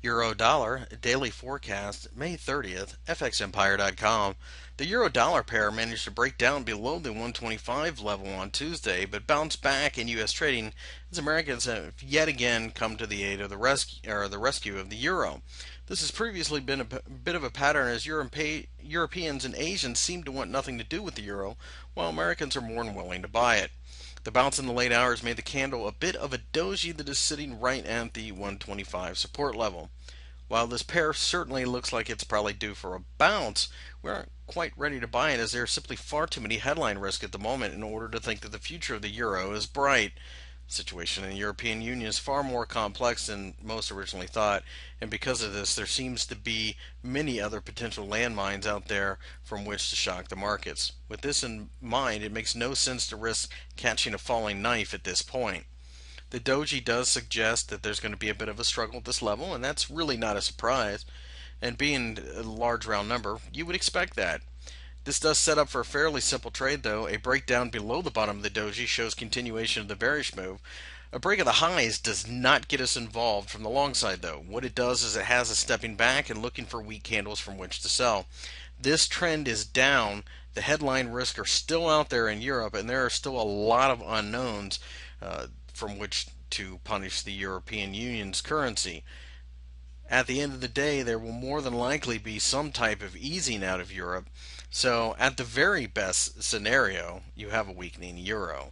Euro dollar daily forecast May 30th, fxempire.com. The euro dollar pair managed to break down below the 125 level on Tuesday, but bounced back in U.S. trading as Americans have yet again come to the aid of the rescue of the euro. This has previously been a bit of a pattern as Europeans and Asians seem to want nothing to do with the euro, while Americans are more than willing to buy it. The bounce in the late hours made the candle a bit of a doji that is sitting right at the 125 support level. While this pair certainly looks like it's probably due for a bounce, we aren't quite ready to buy it as there are simply far too many headline risk at the moment in order to think that the future of the euro is bright. The situation in the European Union is far more complex than most originally thought, and because of this, there seems to be many other potential landmines out there from which to shock the markets. With this in mind, it makes no sense to risk catching a falling knife at this point. The doji does suggest that there's going to be a bit of a struggle at this level, and that's really not a surprise. And being a large round number, you would expect that. This does set up for a fairly simple trade, though. A breakdown below the bottom of the doji shows continuation of the bearish move. A break of the highs does not get us involved from the long side, though. What it does is it has us stepping back and looking for weak candles from which to sell. This trend is down. The headline risks are still out there in Europe, and there are still a lot of unknowns from which to punish the European Union's currency. At the end of the day, there will more than likely be some type of easing out of Europe. So, at the very best scenario, you have a weakening euro.